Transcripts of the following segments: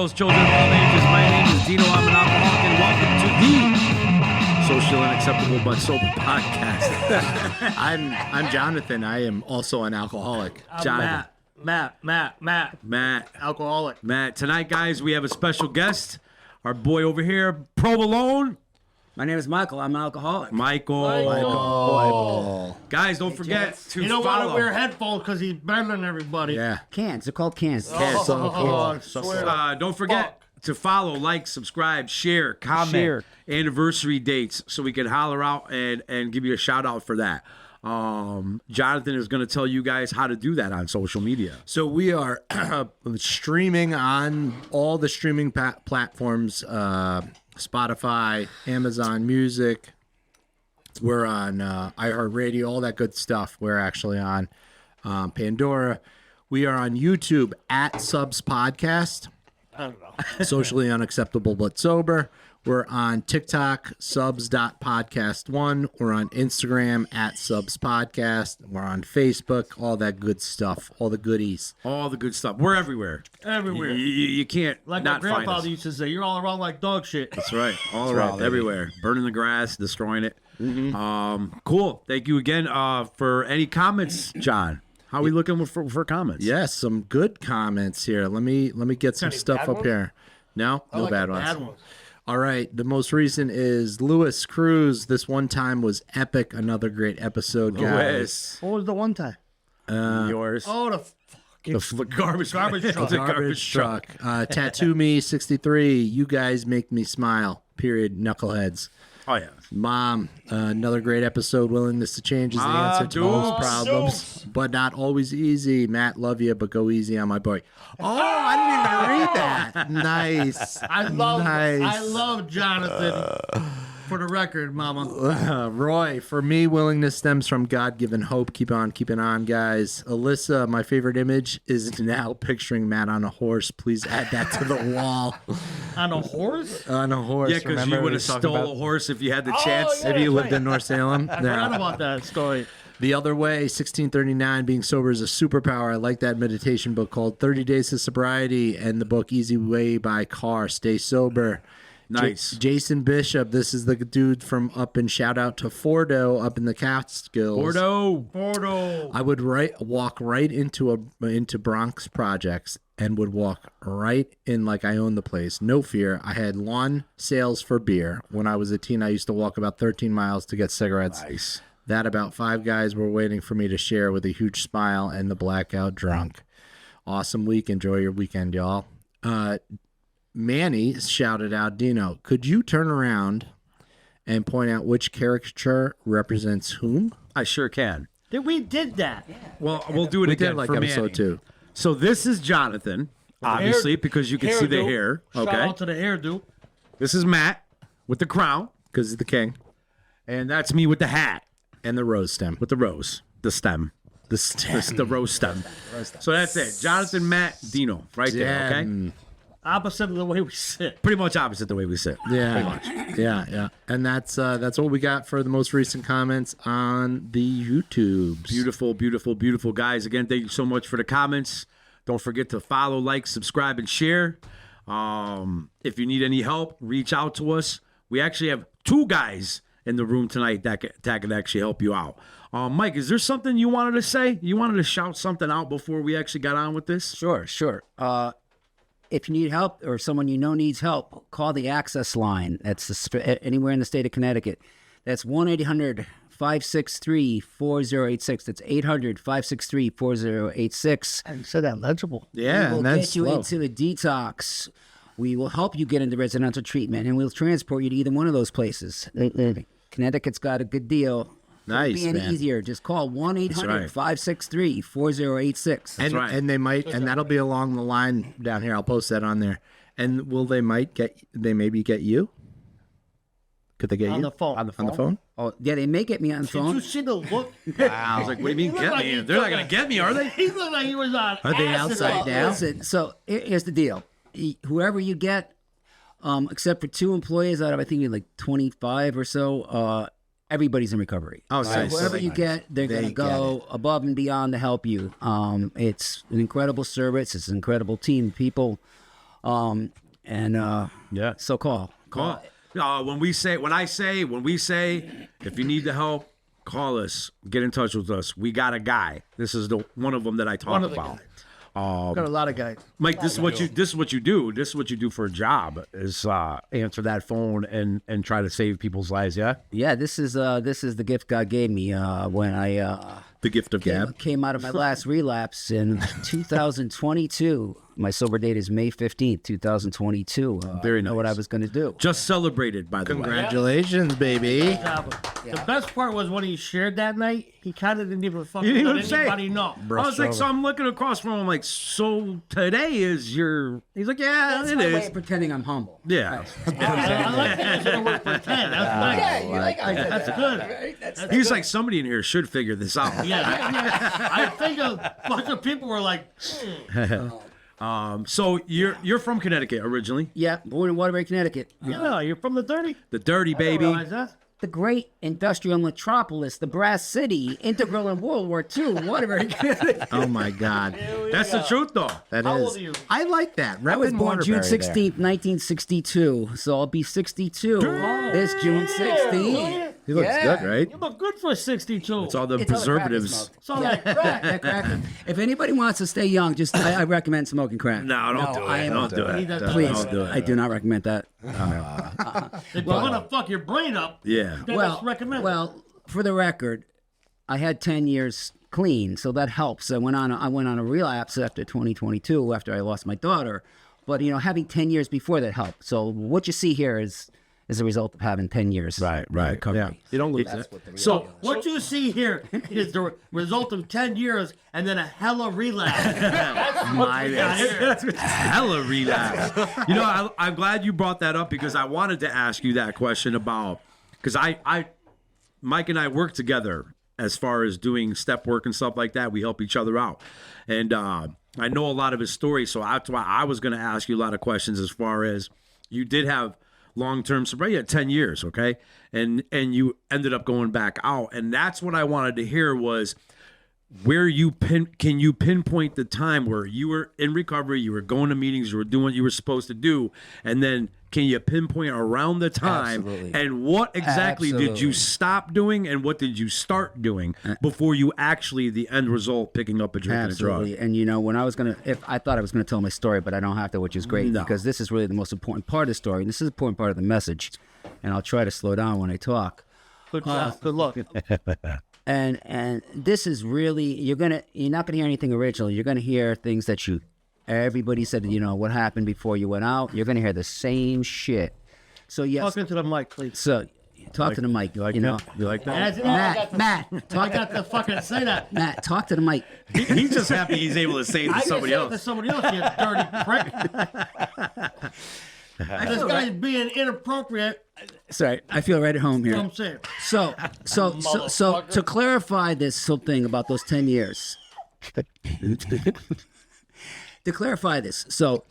girls, children of all ages. My name is Dino. I'm an alcoholic, and welcome to the Social Unacceptable But Sober podcast. I'm Jonathan. I am also an alcoholic. Jonathan. Matt, alcoholic. Matt. Tonight, guys, we have a special guest. Our boy over here, Provolone. My name is Michael. I'm an alcoholic. Michael. Guys, don't forget to You don't follow. want to wear headphones because he's better than everybody. Yeah. Cans. They're called cans. Oh, Don't forget to follow, like, subscribe, share, comment, anniversary dates, so we can holler out and give you a shout out for that. Jonathan is going to tell you guys how to do that on social media. So we are streaming on all the streaming platforms, Spotify, Amazon Music. We're on iHeartRadio, all that good stuff. We're actually on Pandora. We are on YouTube at Subs Podcast. I don't know. Socially Unacceptable But Sober. We're on TikTok, subs.podcast1. We're on Instagram at Subs Podcast. We're on Facebook, all that good stuff, all the goodies. All the good stuff. We're everywhere. Everywhere. You can't Like my not find us. grandfather used to say, you're all around like dog shit. That's right. All That's around, right, baby. everywhere. Burning the grass, destroying it. Cool. Thank you again for any comments, John. How are we looking for comments? Yes, some good comments here. Let me get some Any stuff bad up ones? here. No, no like bad the ones. bad ones. All right, the most recent is Lewis Cruz. This one time was epic. Another great episode, guys. Lewis. What was the one time? Yours. Oh, the Garbage truck. Garbage truck. Tattoo Me 63. You guys make me smile. Period. Knuckleheads. Oh, yeah. Mom, another great episode. Willingness to change is the answer to most problems, but not always easy. Matt, love you, but go easy on my boy. Oh, I didn't even read that. Nice. I love Jonathan. For the record, Mama. Roy, for me, willingness stems from God-given hope. Keep on keeping on, guys. Alyssa, my favorite image is now picturing Matt on a horse. Please add that to the wall. On a horse? On a horse. Yeah, because Remember you would we have talked stole about- a horse if you had the Oh, chance. yeah. If you lived in North Salem. I forgot about that story. The Other Way, 1639, being sober is a superpower. I like that meditation book called 30 Days to Sobriety and the book Easy Way by Carr. Stay sober. Nice. Jason Bishop, this is the dude from up in shout out to Fordo up in the Catskills. Bordeaux. I would walk right into Bronx Projects and would walk right in like I own the place. No fear. I had lawn sales for beer. When I was a teen, I used to walk about 13 miles to get cigarettes. Nice. That about 5 guys were waiting for me to share with a huge smile and the blackout drunk. Awesome week. Enjoy your weekend, y'all. Manny shouted out, Dino, could you turn around and point out which caricature represents whom? I sure can. We did that. Well, we'll do it We again did like for episode Manny. 2. So this is Jonathan, obviously, because you can see the Hairdo. hair. Shout Okay. out to the hairdo. This is Matt with the crown, Because he's the king. and that's me with the hat, And the rose stem. with the rose, the stem. The rose stem. So that's it. Jonathan, Matt, Dino, right there. Okay. Opposite of the way we sit. Pretty much opposite the way we sit. Yeah. And that's what we got for the most recent comments on the YouTubes. Beautiful, beautiful, beautiful guys. Again, thank you so much for the comments. Don't forget to follow, like, subscribe, and share. If you need any help, reach out to us. We actually have 2 guys in the room tonight that can actually help you out. Mike, is there something you wanted to say? You wanted to shout something out before we actually got on with this? Sure. If you need help or someone you know needs help, call the Access Line. That's anywhere in the state of Connecticut. That's 1-800-563-4086. That's 800-563-4086. And said that legible. Yeah, We'll and that's get you slow. into the detax. We will help you get into residential treatment, and we'll transport you to either one of those places. Connecticut's got a good deal. Nice, Being man. easier, just call 1-800-563-4086. And, right. and they might, and that'll be along the line down here. I'll post that on there. And they maybe get you? Could they get On you? the phone. On the phone? Oh, yeah, they may get me on the Did you phone. see the look? I was like, what do you mean He get looked like me? he They're not took going to get me, are they? He looked like he was on Are they acid outside all now? day. Listen, so here's the deal. Whoever you get, except for 2 employees out of, I think, like 25 or so, everybody's in recovery. Oh, So nice. whoever you get, they're They going to go above and beyond to help you. It's an incredible service. It's an incredible team of people. Yeah. So call. Call. When we say, if you need the help, call us. Get in touch with us. We got a guy. This is the one of them that I talk One of the about. guys. Got a lot of guys. Mike, this is what you do. This is what you do for a job is answer that phone and try to save people's lives. Yeah. Yeah, this is the gift God gave me when I The gift of gab. came out of my last relapse in 2022. My sober date is May 15th, 2022. Very I know what nice. I was going to do. Just celebrated, by the way. Congratulations, baby. The best part was when he shared that night, he kind of didn't even fucking You didn't let even say. anybody know. I was like, so I'm looking across from him. I'm like, so today is your? He's like, yeah, That's it my way is. of pretending I'm humble. Yeah. I like that. It's work pretend. That's nice. you like That's good. That's He's like, somebody in here should figure this out. Yeah, I think a bunch of people were like, So you're from Connecticut originally, Yeah, born in Waterbury, Connecticut. yeah, you're from the dirty. the dirty I baby. realize that. The great industrial metropolis, the Brass City, integral in World War II, Waterbury, Connecticut. Oh my God, That's the truth, though. that How is. old are you? I like that. I was Repping born June Waterbury 16th, 1962, so I'll be 62 this June 16th. He looks Yeah. good, right? You look good for 62. It's all the It's all the crack I preservatives. smoke. It's all that crack. If anybody wants to stay young, just I recommend smoking crack. No, don't do I it. am- Don't do Need it. that Please, Don't do it. I do not recommend that. If you want to fuck your brain up, Yeah. then Well, let's recommend it. well, for the record, I had 10 years clean, so that helps. I went on a relapse after 2022 after I lost my daughter, but having 10 years before that helped. So what you see here is a result of having 10 years. Right. recovery. Yeah. You don't lose it. So what you see here is the result of 10 years and then a hella relapse. That's what we got here. Hella relapse. I'm glad you brought that up because I wanted to ask you that question about because Mike and I work together as far as doing step work and stuff like that. We help each other out, and I know a lot of his stories. So that's why I was going to ask you a lot of questions as far as you did have long-term sobriety at 10 years, okay, and you ended up going back out, and that's what I wanted to hear was. Where can you pinpoint the time where you were in recovery, you were going to meetings, you were doing what you were supposed to do, and then can you pinpoint around the time Absolutely. and what exactly did you Absolutely. stop doing and what did you start doing before you actually the end result picking up a drink and a Absolutely. drug? And when I was if I thought I was gonna tell my story, but I don't have to, which is great because this is really the most important part of the story. And this is an important part of the message. And I'll try to slow down when I talk. Good job. Good luck. And this is really you're not gonna hear anything original. You're gonna hear things that everybody said. What happened before you went out. You're gonna hear the same shit. So yes. Talk into the mic, please. So talk to the mic. You like that? You like that? Matt, I talk got to fucking say that. Matt, talk to the mic. He's just happy he's able to say it I to can somebody say it to else. somebody else, you dirty prick. This guy's being inappropriate. Sorry, I feel right at home You know here. what I'm saying? So to clarify this whole thing about those 10 years. To clarify this, so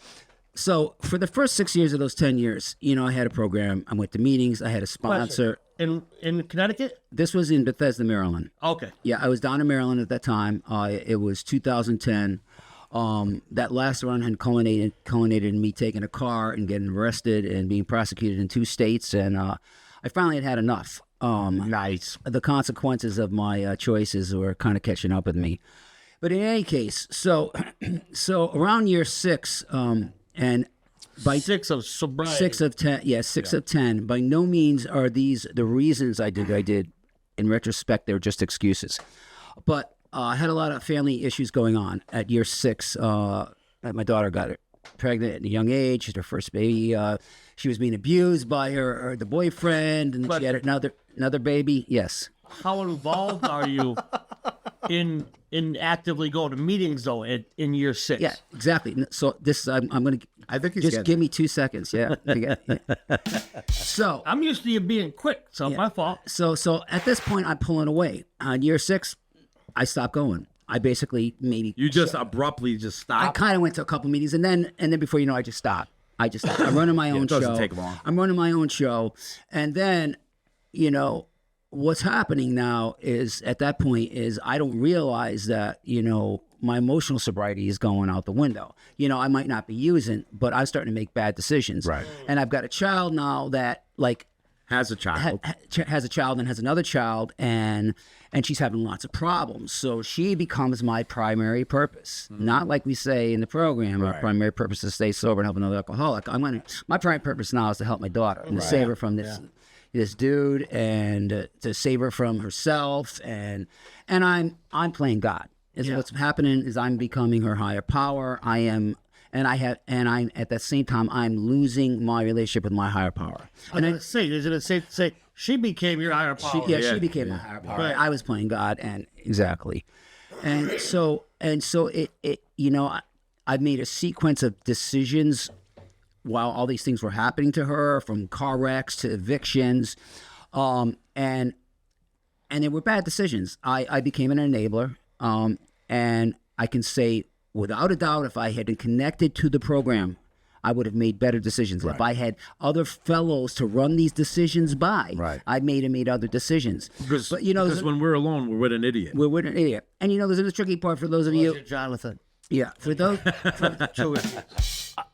for the first 6 years of those 10 years, I had a program. I went to meetings. I had a sponsor. In Connecticut? This was in Bethesda, Maryland. Okay. Yeah, I was down in Maryland at that time. It was 2010. That last run had culminated in me taking a car and getting arrested and being prosecuted in 2 states. And I finally had enough. Nice. The consequences of my choices were kind of catching up with me. But in any case, so around year 6, and by 6 of sobriety. 6 of 10, yeah, 6 of 10. By no means are these the reasons I did what I did. In retrospect, they were just excuses. But I had a lot of family issues going on at year 6. My daughter got pregnant at a young age. Her first baby. She was being abused by the boyfriend, and she had another baby. Yes. How involved are you in actively going to meetings though in year 6? Yeah, exactly. So this I'm gonna. I think he's just getting give me 2 seconds. Yeah. So I'm used to you being quick, so my fault. so at this point, I'm pulling away. On year 6, I stopped going. I basically maybe You just abruptly just I stop. kind of went to a couple meetings, and then before you know, I just stopped. I'm running my own it doesn't show. take long. I'm running my own show, and then what's happening now is at that point is I don't realize that my emotional sobriety is going out the window. I might not be using, but I'm starting to make bad decisions. Right. And I've got a child now that like Has a child. has a child and has another child, and she's having lots of problems. So she becomes my primary purpose. Not like we say in the program, our primary purpose is to stay sober and help another alcoholic. My primary purpose now is to help my daughter and to save her from this dude, and to save her from herself. And I'm playing God. What's happening is I'm becoming her higher power. I'm at that same time I'm losing my relationship with my higher power. And I say, is it safe to say she became your higher power? She became my higher power. Right. I was playing God, and exactly. And so it I've made a sequence of decisions while all these things were happening to her, from car wrecks to evictions, and they were bad decisions. I became an enabler, and I can say without a doubt, if I had been connected to the program, I would have made better decisions. If I had other fellows to run these decisions by, I made other decisions. Because, but because when we're alone, we're with an idiot. we're with an idiot. And there's a tricky part for those of you. Jonathan. Yeah, for those.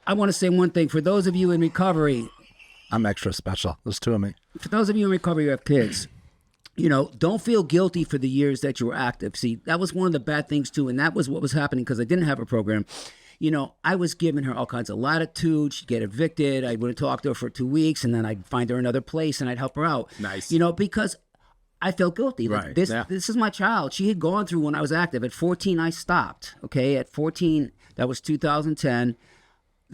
I want to say one thing. For those of you in recovery, I'm extra special. There's two of me. for those of you in recovery who have kids, don't feel guilty for the years that you were active. See, that was one of the bad things too, and that was what was happening because I didn't have a program. I was giving her all kinds of latitude. She'd get evicted. I wouldn't talk to her for 2 weeks, and then I'd find her another place and I'd help her out. Nice. Because I felt guilty. Like, Right. this is my child. She had gone through when I was active. At 14, I stopped. Okay, at 14, that was 2010.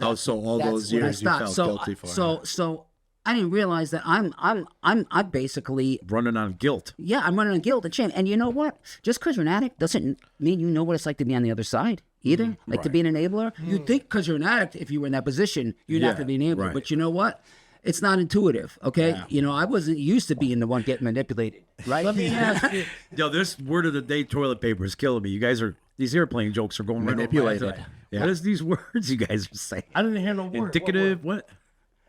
Oh, so all That's those when I years you stopped. felt guilty for. So I didn't realize that I'm basically Running on guilt. I'm running on guilt and shame. And you know what? Just because you're an addict doesn't mean you know what it's like to be on the other side either. Like to be an enabler. You'd think because you're an addict, if you were in that position, you'd have to be an enabler. right. But you know what? It's not intuitive. Okay. I wasn't used to being the one getting manipulated. Right. Let me ask you. Yo, this word of the day, toilet paper, is killing me. You guys are, these airplane jokes are going right over my Manipulated. head. What is these words you guys are saying? I didn't hear no word. Indicative, what?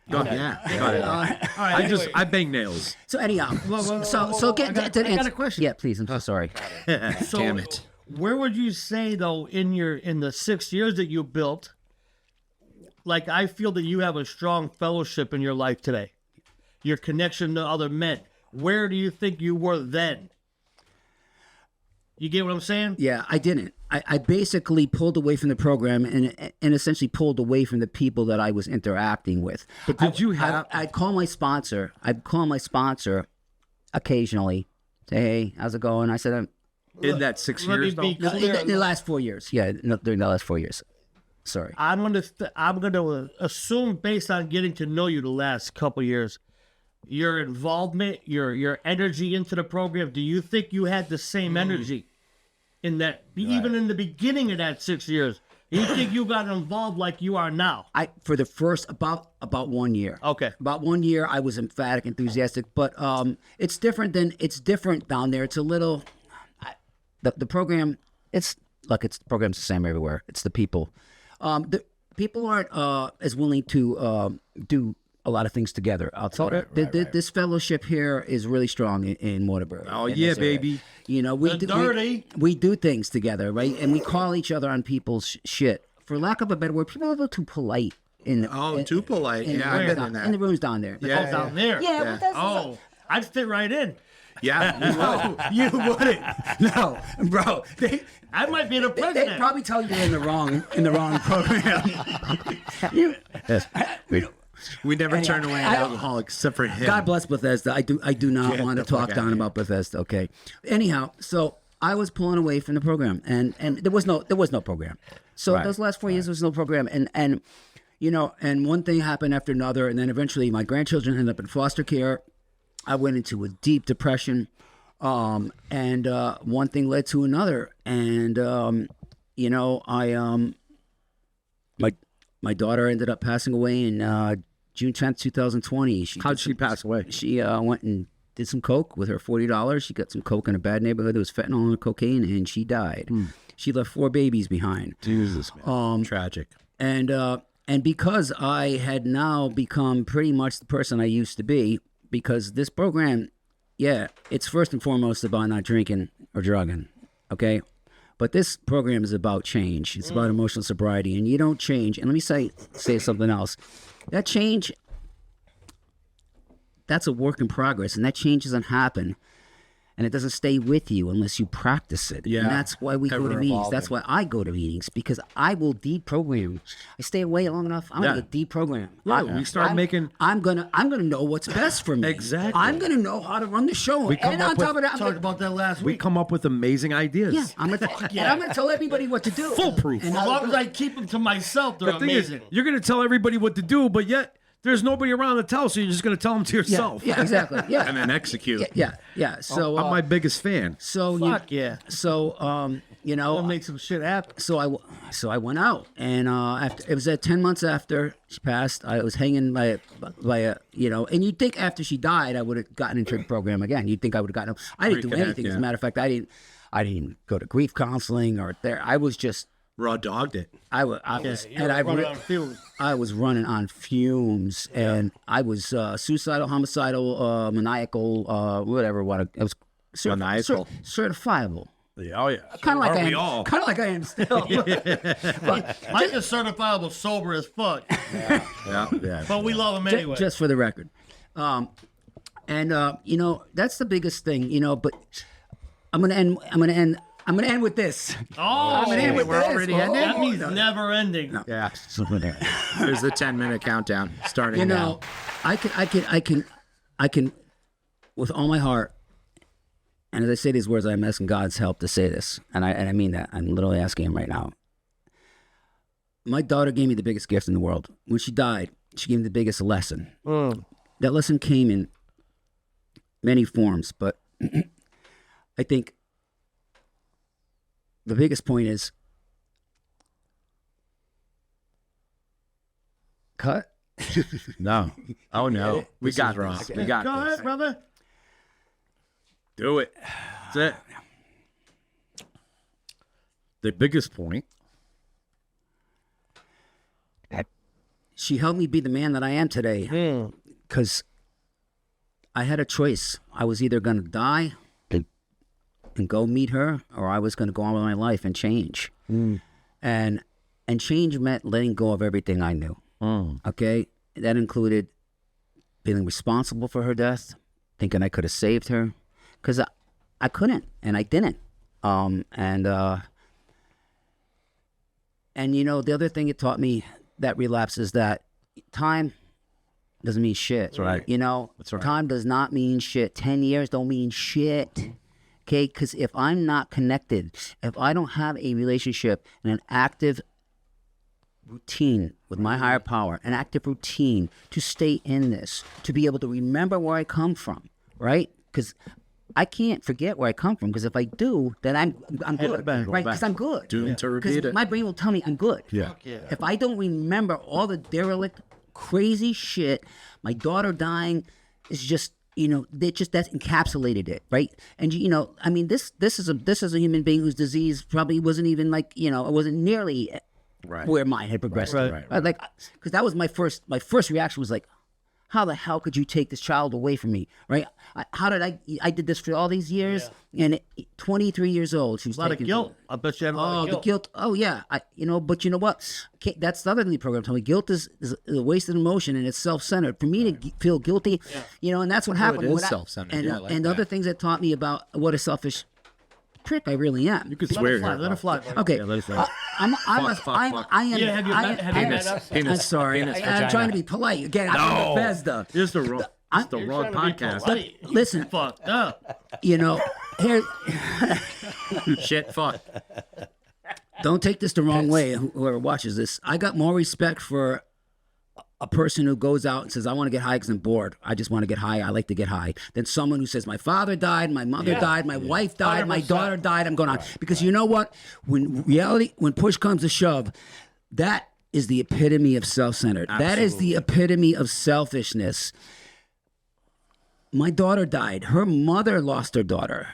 Go ahead. Yeah. Go ahead. All right, anyway. I bang nails. So anyhow, whoa, so get I got to a the answer. question. Yeah, please. I'm so sorry. So, Damn it. where would you say though in the 6 years that you built, like I feel that you have a strong fellowship in your life today, your connection to other men. Where do you think you were then? You get what I'm saying? Yeah, I didn't. I basically pulled away from the program and essentially pulled away from the people that I was interacting with. But did you have? I'd call my sponsor. Occasionally, say, "Hey, how's it going?" I said, in that 6 Let me years, be though? clear. "In the last 4 years." Yeah, during the last 4 years. Sorry. I'm gonna assume based on getting to know you the last couple years, your involvement, your energy into the program. Do you think you had the same energy in that, even in the beginning of that 6 years? Do you think you got involved like you are now? For the first about 1 year. Okay. About 1 year, I was emphatic, enthusiastic, but it's different down there. It's a little, the program. The program's the same everywhere. It's the people. The people aren't as willing to do a lot of things together. I'll tell you, this fellowship here is really strong in Waterbury. Oh, in yeah, this area. baby. We do things together, right? And we call each other on people's shit. For lack of a better word, people are a little too polite. Too polite. In Yeah, the I've rooms been in that. in the rooms down there. Oh, down there. Yeah, but that's Oh, I'd fit right in. Yeah. You wouldn't. no, bro. I might be the They president. probably tell you you're in the wrong program. We never turn away an I- alcohol except for him. God bless Bethesda. I do not Get want to the fuck talk outta down here. about Bethesda. Okay. Anyhow, so I was pulling away from the program, and there was no program. So those last 4 years there was no program, and one thing happened after another, and then eventually my grandchildren ended up in foster care. I went into a deep depression, and one thing led to another, and my daughter ended up passing away in June 10th, 2020. How'd she pass away? She went and did some coke with her $40. She got some coke in a bad neighborhood. There was fentanyl and cocaine, and she died. She left 4 babies behind. Jesus, man. Tragic. And because I had now become pretty much the person I used to be, because this program, it's first and foremost about not drinking or drugging, okay? But this program is about change. It's about emotional sobriety, and you don't change. And let me say something else. That change, that's a work in progress, and that change doesn't happen, and it doesn't stay with you unless you practice it. Yeah. And that's why we go to Ever meetings. evolving. That's why I go to meetings, because I will deprogram. I stay away long enough, I'm gonna get deprogrammed. We start making. I'm gonna know what's best for me. Exactly. I'm gonna know how to run the show. come And up on with- top of that, I'm Talked gonna, about that last We week. come up with amazing ideas. yeah, I'm gonna tell everybody what to do. Foolproof. And As long as I keep them to myself, they're The thing amazing. is, you're going to tell everybody what to do, but yet there's nobody around to tell, so you're just going to tell them to yourself. Yeah, exactly. Yeah, And then execute. yeah. So, I'm my biggest fan. so Fuck yeah. I'll make some shit happen. so I went out, and after it was 10 months after she passed, I was hanging by a and you'd think after she died I would have gotten into the program again. You'd think I would have gotten. I didn't do Reconnect, anything. As a yeah. matter of fact, I didn't go to grief counseling or there. I was just Raw dogged it. I was and I was running on fumes, and I was suicidal, homicidal, maniacal, whatever. What I was Maniacal. certifiable. Oh, yeah. Kind of like Aren't I we am. all? Kind of like I am still. Mike is certifiable sober as fuck, Yeah. but we love him anyway. Just for the record. That's the biggest thing, but I'm gonna end with this. oh, end with we're this. already ending? that means never ending. Yeah. Here's the 10-minute countdown starting You now. know, I can with all my heart, and as I say these words, I'm asking God's help to say this, and I mean that. I'm literally asking him right now. My daughter gave me the biggest gift in the world. When she died, she gave me the biggest lesson. That lesson came in many forms, but I think the biggest point is cut. No. Oh, no. We This got is wrong. this. We got Go this. ahead, brother. Do it. That's it. The biggest point. She helped me be the man that I am today because I had a choice. I was either going to die and go meet her, or I was going to go on with my life and change. And change meant letting go of everything I knew. Okay? That included feeling responsible for her death, thinking I could have saved her, because I couldn't, and I didn't. The other thing it taught me, that relapse, is that time doesn't mean shit. That's right. That's right. Time does not mean shit. 10 years don't mean shit. Okay? Because if I'm not connected, if I don't have a relationship and an active routine with my higher power, an active routine to stay in this, to be able to remember where I come from, right? Because I can't forget where I come from, because if I do, then I'm good, right? Because I'm good. Doomed to repeat Because it. my brain will tell me I'm good. Yeah. If I don't remember all the derelict, crazy shit, my daughter dying is just, that's encapsulated it, right? And this is a human being whose disease probably wasn't even it wasn't nearly where mine had progressed. Right. Like, because that was my first reaction was like, how the hell could you take this child away from me, right? I did this for all these years, and at 23 years old, she was A lot of taken- guilt. I bet you had a lot of the guilt. guilt. Oh yeah, but you know what? Okay, that's the other thing the program told me. Guilt is a wasted emotion, and it's self-centered. For me to feel guilty, and that's what happened. is when self-centered. And, Yeah, I like and that. other things that taught me about what a selfish prick I really am. You could Let swear it fly. here. Let it fly. Okay, let it fly. I am. fuck. I am. Yeah, have you I met- am- have you I- met us? I'm sorry. I'm trying to be polite. Again, I'm from Bethesda. It's the wrong, it's the wrong podcast. Listen, Fucked up. here. Shit, fuck. Don't take this the wrong way, whoever watches this. I got more respect for a person who goes out and says, I want to get high because I'm bored. I just want to get high. I like to get high. Than someone who says, my father died, my mother died, my wife died, my 100%. daughter died. I'm going on. Because you know what? When push comes to shove, that is the epitome of self-centered. That is the epitome of selfishness. My daughter died. Her mother lost her daughter.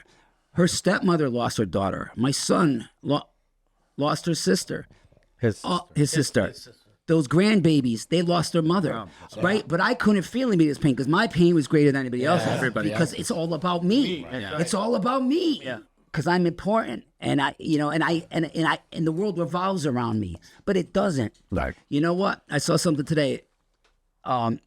Her stepmother lost her daughter. My son lost her sister. His sister. Those grandbabies, they lost their mother, right? But I couldn't feel anybody's pain because my pain was greater than anybody else's. everybody because it's all about me. It's all about me. because I'm important, and I and the world revolves around me, but it doesn't. Right. You know what? I saw something today, on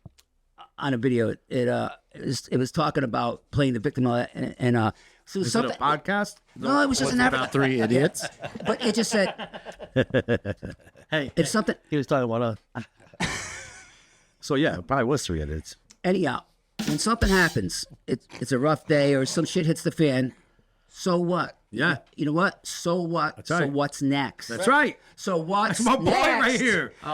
a video. It was talking about playing the victim, and so Is it something. a podcast? No, it was just an About advert. 3 idiots. But it just said Hey, it's something. he was talking about So yeah, it probably was 3 edits. Anyhow, when something happens, it's a rough day or some shit hits the fan. So what? Yeah. You know what? So what? right. So what's next? That's right. So what's My boy next? right here. So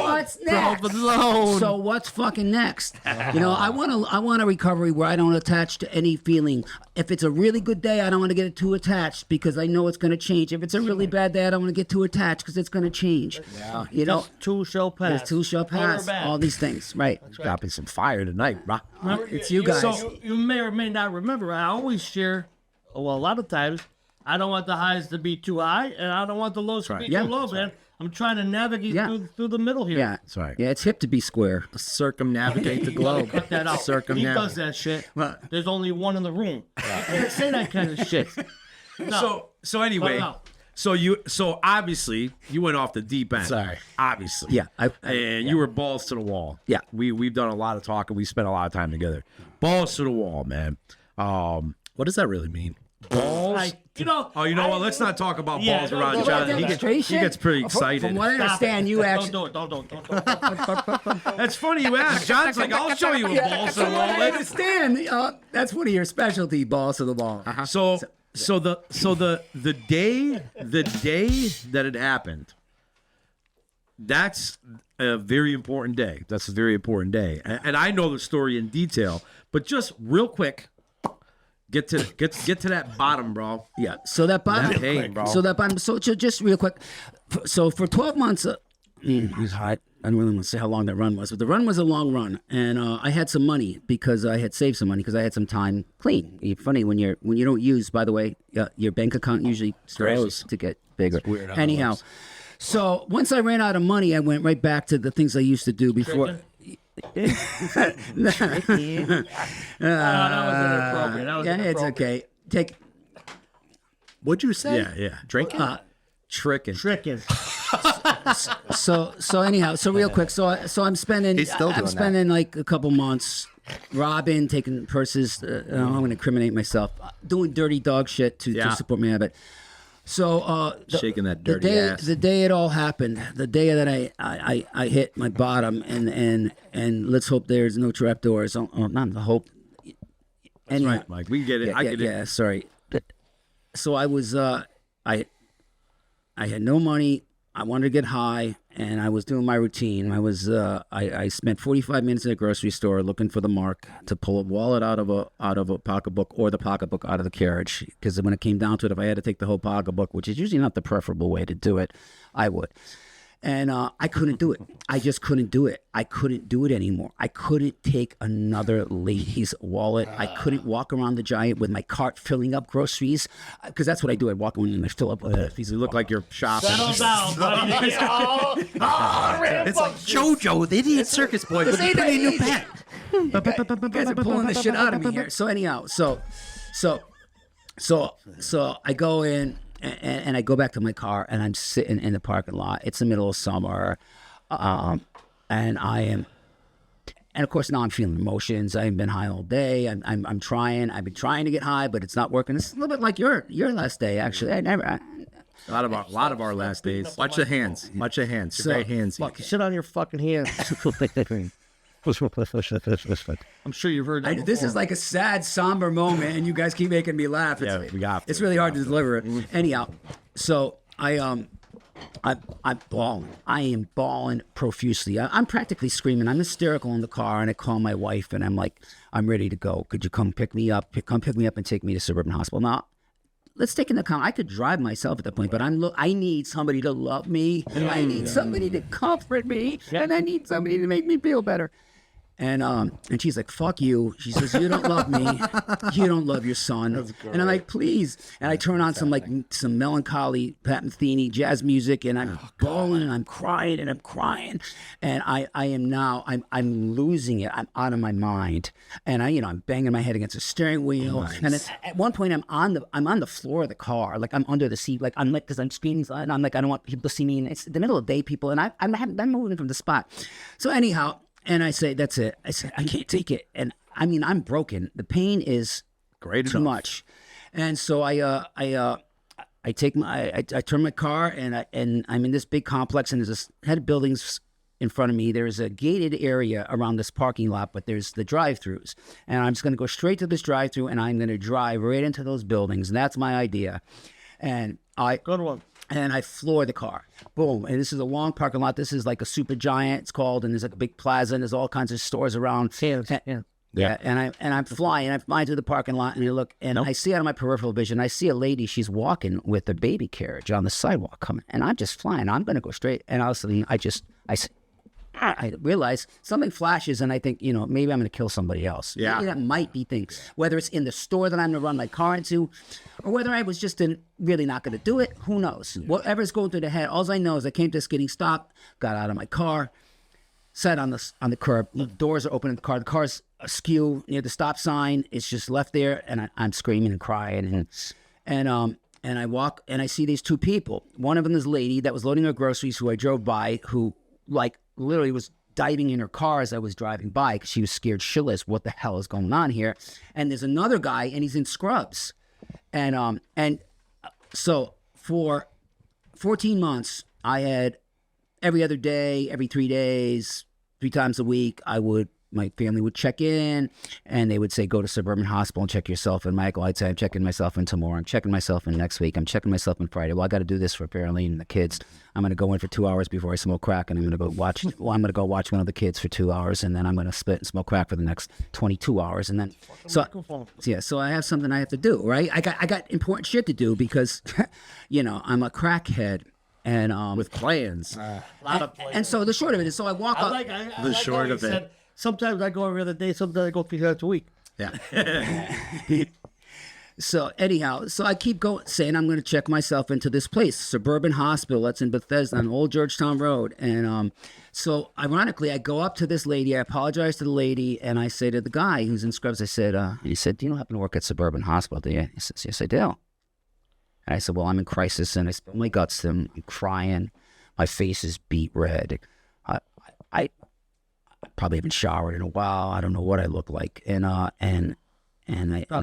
what's next? So what's fucking next? You know, I want a recovery where I don't attach to any feeling. If it's a really good day, I don't want to get too attached because I know it's going to change. If it's a really bad day, I don't want to get too attached because it's going to change. Yeah. You know, two shall pass. there's two shall pass. bad. All these things, right? Dropping some fire tonight, bro. It's you guys. You may or may not remember, I always share, well, a lot of times, I don't want the highs to be too high, and I don't want the lows to be Yeah. too low, man. I'm trying to navigate Yeah. through the middle here. Yeah, That's right. Yeah, it's hip to be square. Circumnavigate the globe. Cut that out. He Circumnavigate. does that shit. There's only one in the room. You can't say that kind of shit. No. So anyway, No. so obviously you went off the deep end. Sorry. Obviously. Yeah, And you were balls to the wall. Yeah. We've done a lot of talking. We spent a lot of time together. Balls to the wall, man. What does that really mean? Balls. You know. Oh, you know what? Let's not talk about Yeah, balls no, around no, John. no, He gets pretty excited. From what I understand, you actually. Don't do it. That's funny you ask. John's like, I'll show you a balls to the From wall. what I understand, that's one of your specialty, balls to the ball. So the day that it happened, that's a very important day. That's a very important day, and I know the story in detail. But just real quick, get to that bottom, bro. Yeah. So that bottom. That pain, bro. So that bottom. So just real quick. So for 12 months, it was hot. I don't really want to say how long that run was, but the run was a long run, and I had some money because I had saved some money because I had some time clean. It's funny when you don't use. By the way, your bank account usually grows to get bigger. weird how that Anyhow, works. so once I ran out of money, I went right back to the things I used to do before. That was inappropriate. That was Yeah, it's inappropriate. okay. Take. What'd you say? Yeah. Drinking? Tricking. Tricking. So anyhow, so real quick, so I'm spending He's still I'm doing that. spending like a couple months robbing, taking purses. I'm going to incriminate myself, doing dirty dog shit to support my habit. So Shaking that dirty ass. the day it all happened, the day that I hit my bottom, and let's hope there's no trapdoors. Oh, not the hope. That's right, Mike. We get it. I get it. Yeah, sorry. So I was I had no money. I wanted to get high, and I was doing my routine. I was I spent 45 minutes in a grocery store looking for the mark to pull a wallet out of a pocketbook or the pocketbook out of the carriage. Because when it came down to it, if I had to take the whole pocketbook, which is usually not the preferable way to do it, I would. And I couldn't do it. I just couldn't do it. I couldn't do it anymore. I couldn't take another lady's wallet. I couldn't walk around the Giant with my cart filling up groceries, because that's what I do. I walk around and I fill up. You look like you're shopping. Settle down, buddy. It's like JoJo, the idiot circus boy with a brand new pet. You guys are pulling the shit out of me here. So anyhow, so I go in and I go back to my car and I'm sitting in the parking lot. It's the middle of summer, and I am, and of course now I'm feeling emotions. I haven't been high all day. I'm trying. I've been trying to get high, but it's not working. It's a little bit like your last day actually. A lot of our last days. Watch the hands. Watch the hands. You're very handsy. Fuck, shit on your fucking hands. I'm sure you've heard that. This is like a sad, somber moment, and you guys keep making me laugh. Yeah, we got to. It's really hard to deliver it. Anyhow, so I'm bawling. I am bawling profusely. I'm practically screaming. I'm hysterical in the car, and I call my wife, and I'm like, I'm ready to go. Could you come pick me up? Come pick me up and take me to Suburban Hospital. Now, let's take into account, I could drive myself at that point, but I need somebody to love me. I need somebody to comfort me, and I need somebody to make me feel better. And she's like, fuck you. She says, you don't love me. You don't love your son. And I'm like, please. And I turn on some melancholy Pat Metheny jazz music, and I'm bawling and I'm crying and I'm crying. And I am now, I'm losing it. I'm out of my mind. And I'm banging my head against the steering wheel. Nice. And at one point I'm on the floor of the car. Like I'm under the seat. Like I'm like, cause I'm screaming. And I'm like, I don't want people to see me. And it's the middle of the day, people. And I'm moving from the spot. So anyhow, and I say, that's it. I say, I can't take it. And I mean, I'm broken. The pain is too much. And so I turn my car, and I'm in this big complex, and there's this head of buildings in front of me. There's a gated area around this parking lot, but there's the drive-throughs. And I'm just going to go straight to this drive-through, and I'm going to drive right into those buildings. And that's my idea. And Good one. And I floor the car. Boom. And this is a long parking lot. This is like a super giant, it's called, and there's like a big plaza, and there's all kinds of stores around. Yeah. And I'm flying through the parking lot, and I look, and I see out of my peripheral vision, I see a lady, she's walking with a baby carriage on the sidewalk coming, and I'm just flying. I'm going to go straight. And all of a sudden, I realize something flashes, and I think, maybe I'm going to kill somebody else. Yeah. Maybe that might be things. Whether it's in the store that I'm going to run my car into, or whether I was just really not going to do it, who knows? Yeah. Whatever's going through the head, all I know is I came to this getting stopped, got out of my car, sat on the curb. The doors are open in the car. The car's askew near the stop sign. It's just left there, and I'm screaming and crying, and I walk, and I see these two people. One of them is a lady that was loading her groceries, who I drove by, who literally was diving in her car as I was driving by because she was scared shitless. What the hell is going on here? And there's another guy, and he's in scrubs. And so for 14 months, I had every other day, every 3 days, 3 times a week, my family would check in, and they would say, go to Suburban Hospital and check yourself in. Michael, I'd say, I'm checking myself in tomorrow. I'm checking myself in next week. I'm checking myself in Friday. Well, I got to do this for Apparently and the kids. I'm going to go in for 2 hours before I smoke crack, and I'm going to go watch one of the kids for 2 hours, and then I'm going to spit and smoke crack for the next 22 hours. And then, so I have something I have to do, right? I got important shit to do because, I'm a crackhead. And with plans. And so the short of it is, so I walk up. The short of it. Sometimes I go every other day. Sometimes I go 3 times a week. Yeah. So anyhow, I keep going, saying I'm going to check myself into this place, Suburban Hospital. That's in Bethesda on Old Georgetown Road. And so ironically, I go up to this lady. I apologize to the lady, and I say to the guy who's in scrubs, I said, he said, do you happen to work at Suburban Hospital, do you? He says, yes, I do. And I said, well, I'm in crisis, and I spill my guts to him. I'm crying. My face is beet red. I probably haven't showered in a while. I don't know what I look like. And I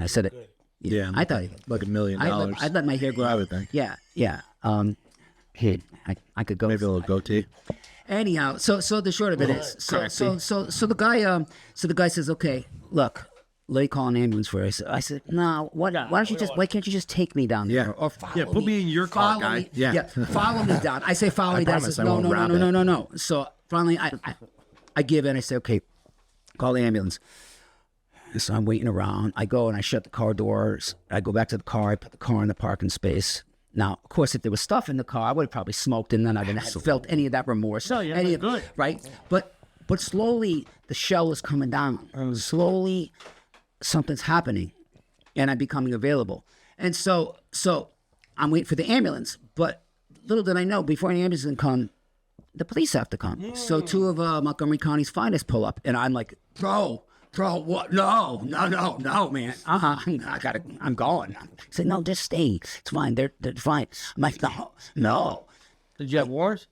said it. Yeah. I thought like $1 million. I'd let my hair grow. I would think. Yeah. Here, I could go. Maybe a little goatee. Anyhow, so the short of it is, so the guy says, okay, look, let me call an ambulance for you. I said, no, why can't you just take me down there? Yeah. Or follow put me in your car, guy. Me, yeah. Follow me down. I say, follow me down. Promise Says, I won't rob it. No. So finally, I give in. I say, okay, call the ambulance. And so I'm waiting around. I go and I shut the car doors. I go back to the car. I put the car in the parking space. Now, of course, if there was stuff in the car, I would have probably smoked, and then I wouldn't have felt any of that remorse. No, yeah, good. Right? But slowly, the shell is coming down. Slowly, something's happening, and I'm becoming available. And so I'm waiting for the ambulance. But little did I know, before the ambulance can come, the police have to come. So 2 of Montgomery County's finest pull up, and I'm like, bro, what? No, man. I'm going. He said, no, just stay. It's fine. They're fine. I'm like, no. Did you have wars?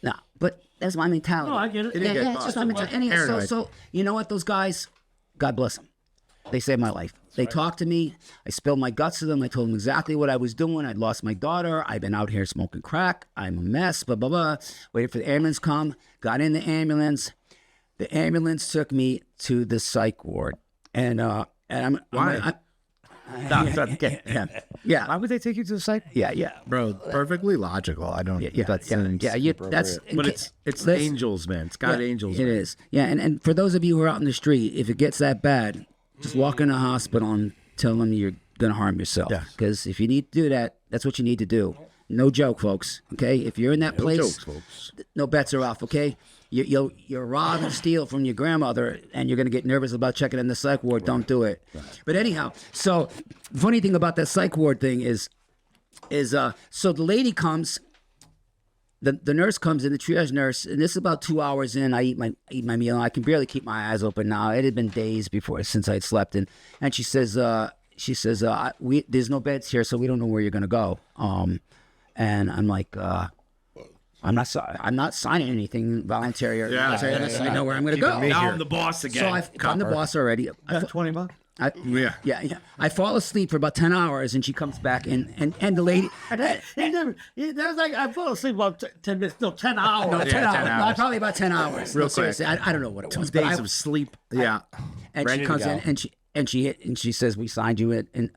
No, but that's my mentality. No, I get it. Yeah, it's just my mentality. Anyway, so you know what? Those guys, God bless them. They saved my life. They talked to me. I spilled my guts to them. I told them exactly what I was doing. I'd lost my daughter. I've been out here smoking crack. I'm a mess, blah, blah, blah. Waited for the ambulance to come. Got in the ambulance. The ambulance took me to the psych ward. And I'm... Why? Yeah. Why would they take you to the psych? Yeah. Bro, perfectly logical. I don't... That's But it's angels, man. It's got angels. It man. is. Yeah, and for those of you who are out in the street, if it gets that bad, just walk in the hospital and tell them you're going to harm yourself. Yeah. Because if you need to do that, That's what you need to do. No joke, folks. Okay, if you're in that place, jokes, folks. no bets are off. Okay, you're rob and steal from your grandmother, and you're gonna get nervous about checking in the psych ward. Don't do it. But anyhow, so funny thing about that psych ward thing is so the lady comes. The nurse comes in, the triage nurse, and this is about 2 hours in. I eat my meal. I can barely keep my eyes open now. It had been days before since I'd slept, and she says, there's no beds here, so we don't know where you're gonna go. And I'm like, I'm not signing anything voluntary or voluntary unless I know where I'm gonna go. Now I'm the boss again. So I'm the boss already. That's $20. Yeah. I fall asleep for about 10 hours, and she comes back, and the lady. There's like I fall asleep about 10 minutes. No, 10 hours. No, 10 10 hours. No, hours. probably about 10 hours. Real No, seriously, I don't know what it was. but Days I- of sleep. Yeah. and Ready she to comes go. in and she says we signed you in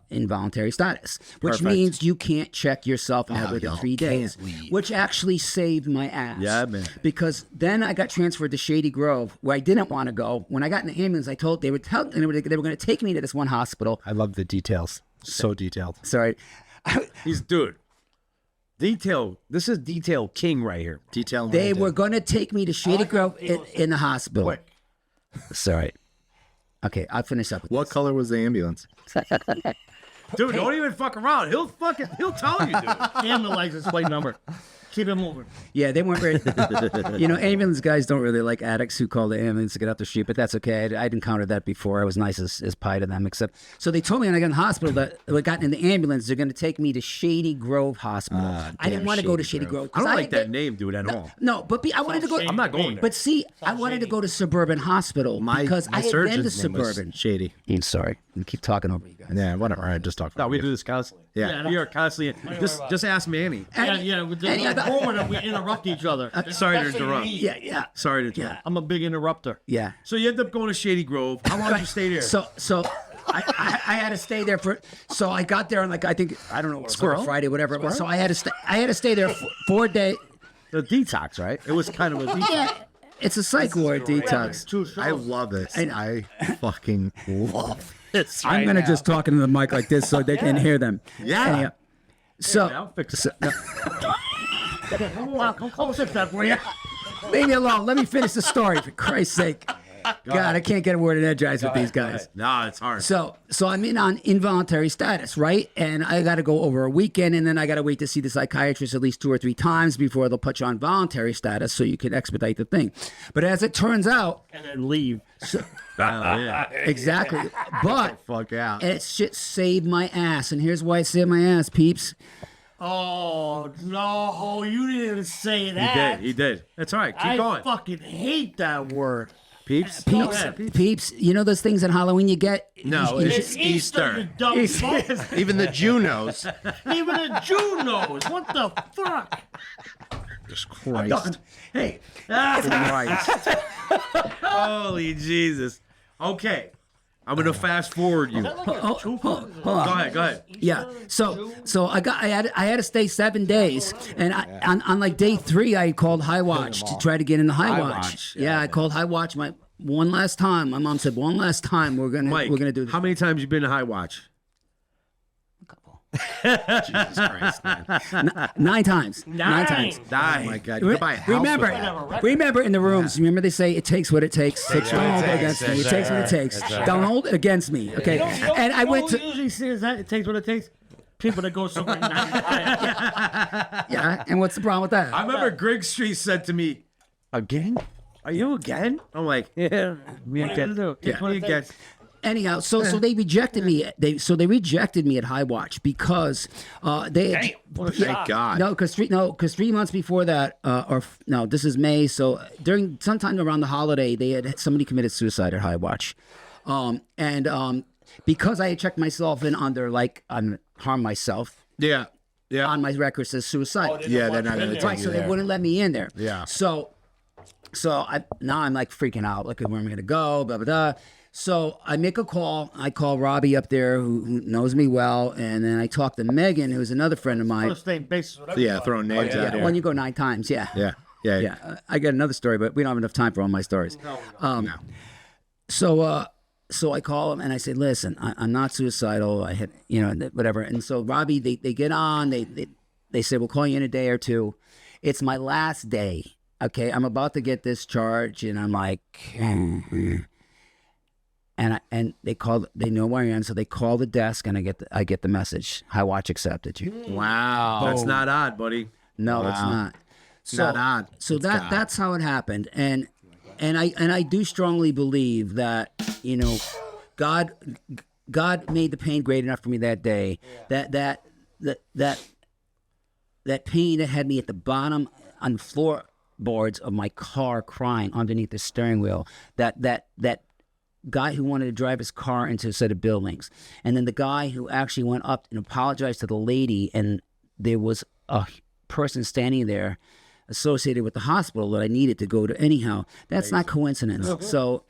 involuntary status, which means you can't check yourself out within 3 days, which actually saved my ass. Yeah, man. Because then I got transferred to Shady Grove, where I didn't want to go. When I got in the ambulance, I told they were going to take me to this one hospital. I love the details. So detailed. Sorry. He's dude. Detail. This is detail king right here. Detail. They were going to take me to Shady Grove in the hospital. Sorry. Okay, I'll finish up with What color was the ambulance? Dude, don't even fuck around. He'll tell you, dude. And the license plate number. Keep it moving. Yeah, they weren't very. Ambulance guys don't really like addicts who call the ambulance to get off the street, but that's okay. I'd encountered that before. I was nice as pie to them, except. So they told me when I got in the hospital that when I got in the ambulance, they're going to take me to Shady Grove Hospital. I didn't want to go to Shady Grove. I don't like that name, dude, at all. No, but I wanted to go. I'm not going there. But see, I wanted to go to Suburban Hospital because I had been to Suburban. Shady. I'm sorry. I keep talking over you guys. Yeah, whatever. I just talked No, about we it. do this constantly. Yeah. We are constantly. Just ask Manny. Yeah. There's a moment that we interrupt each other. Sorry to That's what you interrupt. need. Yeah. Sorry to interrupt. I'm a big interrupter. Yeah. So you end up going to Shady Grove. How long did you stay there? So I had to stay there for. So I got there on I don't know, it was like a Friday, whatever. It was. So I had to stay there for 4 days. the detox, right? It was kind of a detox. Yeah, it's a psych ward detox. I love this. I fucking love this. I'm gonna just talk into the mic like this so they can hear them. Yeah. Anyhow, so I'll fix it. Come closer to that for you. leave me alone. Let me finish the story, for Christ's sake. God, I can't get a word in edgewise with these guys. Nah, it's hard. So I'm on involuntary status, right? And I got to go over a weekend, and then I got to wait to see the psychiatrist at least 2 or 3 times before they'll put you on voluntary status, so you can expedite the thing. But as it turns out, And then leave. Yeah. exactly. But Fuck out. it shit saved my ass, and here's why it saved my ass, peeps. Oh, no. You didn't say that. He did. That's all right. Keep I going. fucking hate that word. Peeps. Peeps, you know those things on Halloween you get? No, You- it's Easter. You dumb fuck. Even the Jew knows. Even a Jew knows. What the fuck? Jesus Christ. Hey, Christ. Holy Jesus. Okay. I'm gonna fast forward you. Go ahead. yeah. So I had to stay 7 days, and on like day 3 I called High Watch to try to get in the High Watch. Watch, Yeah, I called High Watch one last time. My mom said one last time we're gonna do this. How many times you been to High Watch? Jesus Christ, man. 9 times. 9 times. Oh my God. You could buy a house with that. Remember in the rooms. Remember they say it takes what it takes. Don't hold it against me. It takes what it takes. Don't hold it against me. Okay. And I went to usually says that it takes what it takes. People that go somewhere 9 times. yeah. And what's the problem with that? I remember Greg Street said to me, "Again? Are you again?" I'm like, "Yeah, me again." Takes what it takes. Anyhow, so they rejected me. They rejected me at High Watch because they. Thank God. No, because 3 months before that, this is May. So during sometime around the holiday, they had somebody committed suicide at High Watch, and because I had checked myself in under harm myself Yeah. Yeah. on my record says suicide. Yeah, they're not going to Right, take so you they there. wouldn't let me in there. Yeah. So now I'm like freaking out, like where I'm gonna go, blah blah blah. So I make a call. I call Robbie up there, who knows me well, and then I talk to Megan, who's another friend of mine. First name basis. Whatever. Yeah, throwing names out there. When you go 9 times, yeah. Yeah. I got another story, but we don't have enough time for all my stories. So so I call him and I say, listen, I'm not suicidal. I had, whatever. And so Robbie, they get on, they say, we'll call you in a day or two. It's my last day. Okay. I'm about to get discharged and I'm like, and they know where I am. So they call the desk and I get the message. High Watch accepted you. Wow. That's not odd, buddy. No, it's not. So, Not odd. So that's how it happened. And I do strongly believe that, God made the pain great enough for me that day. That pain that had me at the bottom on the floorboards of my car crying underneath the steering wheel. That guy who wanted to drive his car into a set of buildings. And then the guy who actually went up and apologized to the lady, and there was a person standing there associated with the hospital that I needed to go to anyhow. That's not coincidence. So,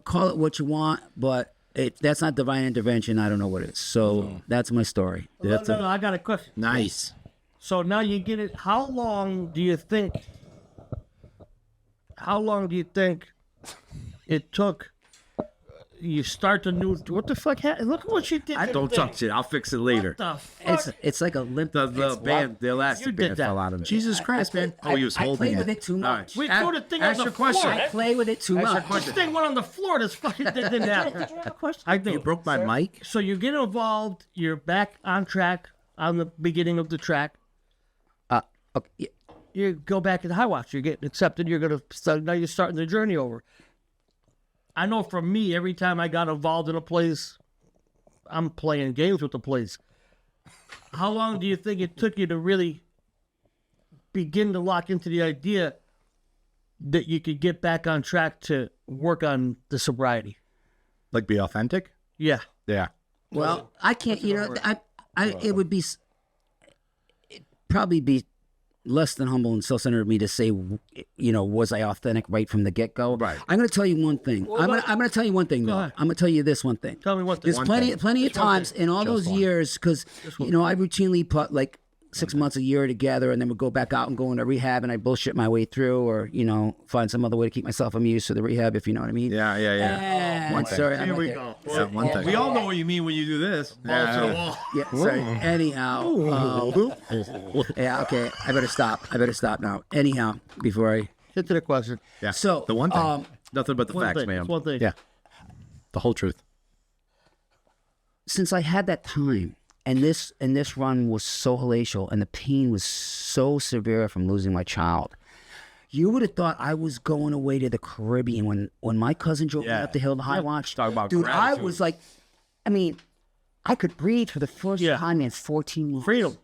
call it what you want, but that's not divine intervention. I don't know what it is. So that's my story. No, I got a question. Nice. So now you get it. How long do you think it took? You start the new. What the fuck? Look at what you did. Don't touch it. I'll fix it later. What the fuck? It's like a limp. The band, the elastic You band did that. fell out of me. Jesus Christ, man. Oh, he was I holding play it. with it too much. We threw the thing on ask the your question. floor. I play with it too much. This thing went on the floor. This fucking thing didn't happen. I think. You broke my mic? So you get involved. You're back on track on the beginning of the track. Okay. You go back to the High Watch. You're getting accepted. You're gonna start. Now you're starting the journey over. I know for me, every time I got involved in a place, I'm playing games with the place. How long do you think it took you to really begin to lock into the idea that you could get back on track to work on the sobriety? Like, be authentic? Yeah. Yeah. Well, I can't. It would be. It'd probably be less than humble and self-centered of me to say, was I authentic right from the get-go? Right. I'm going to tell you one thing. I'm going to tell you one thing, though. ahead. I'm going to tell you this one thing. Tell me what There's plenty of times in all those years, because I routinely put like 6 months, a year together, and then would go back out and go into rehab, and I bullshit my way through, or find some other way to keep myself amused for the rehab, if you know what I mean. Yeah. And sorry, Here we go. Yeah, one thing. We all know what you mean when you do this. Balls to the wall. Yeah, sorry. Anyhow, yeah, okay. I better stop now. Anyhow, before I. Get to the question. Yeah. So the one thing. Nothing but the One facts, thing. man. One thing. Yeah. The whole truth. Since I had that time, and this run was so hellacious, and the pain was so severe from losing my child, you would have thought I was going away to the Caribbean when my cousin drove me up the hill to High Watch. Talk about dude, gratitude. I was like, I could breathe for the first time in 14 months. Freedom.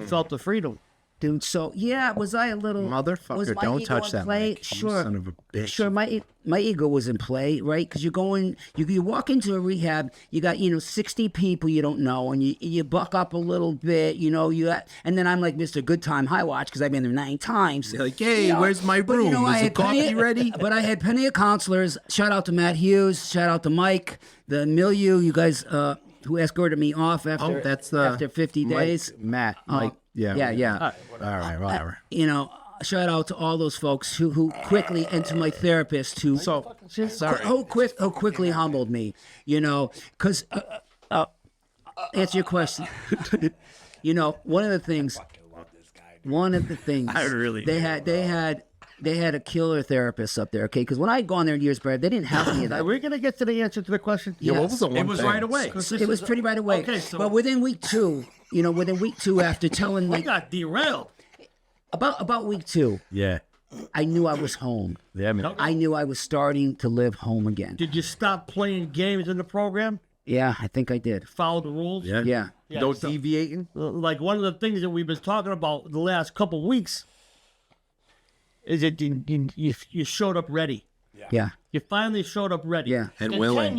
Felt the freedom. Dude, so yeah, was I a little Motherfucker, was my don't ego touch in that play? mic. You Sure, son of a bitch. Sure, my ego was in play, right? Because you walk into a rehab, you got 60 people you don't know, and you buck up a little bit, and then I'm like Mr. Good Time High Watch because I've been there 9 times. You're like, hey, where's my But, room? I Is the had plenty coffee of- ready? But I had plenty of counselors. Shout out to Matt Hughes. Shout out to Mike, the milieu. You guys who escorted me off after That's after 50 days. Matt. Mike. Yeah. Yeah. All right, whatever. Shout out to all those folks who quickly, and to my therapist who who quickly humbled me, because answer your question. One of the things I really- they had a killer therapist up there, okay? Because when I'd gone there in years prior, they didn't have any of that. Are we gonna get to the answer to the question? Yeah, what was the one It was thing? right away. It was pretty right away. Okay, so- but within week two, after telling We like got derailed. about week 2, Yeah. I knew I was home. Yeah, man. I knew I was starting to live home again. Did you stop playing games in the program? Yeah, I think I did. Follow the rules? Yeah. Yeah. No so- deviating. Like one of the things that we've been talking about the last couple weeks is that you showed up ready. Yeah. You finally showed up ready. Yeah. And the willing.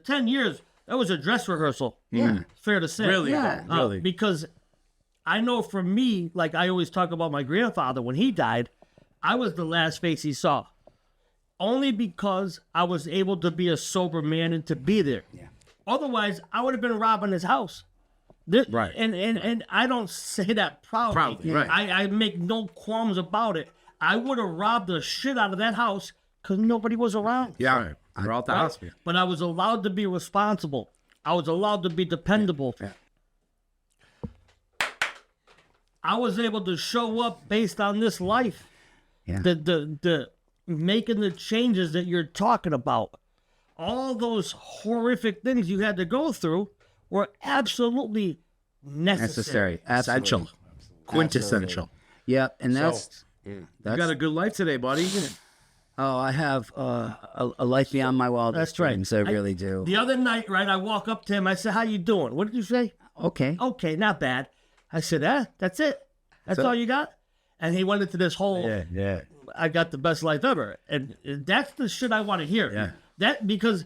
10 years, that was a dress rehearsal. Yeah. Fair to say. Really? Yeah. Really? Because I know for me, like I always talk about my grandfather when he died, I was the last face he saw. Only because I was able to be a sober man and to be there. Yeah. Otherwise, I would have been robbing his house. Right. And I don't say that proudly. Proudly, right. I make no qualms about it. I would have robbed the shit out of that house because nobody was around. Yeah. throughout the hospital. But I was allowed to be responsible. I was allowed to be dependable. Yeah. I was able to show up based on this life. Yeah. The making the changes that you're talking about. All those horrific things you had to go through were absolutely necessary. Absolutely. Essential. Quintessential. Yep, and that's You got a good life today, buddy. oh, I have a life beyond my wildest That's right. dreams. I really do. The other night, right, I walk up to him. I said, "How you doing?" What did you say? Okay. Okay, not bad. I said, that's it. That's all you got? And he went into this whole, Yeah. I got the best life ever. And that's the shit I want to hear. Yeah. That, because,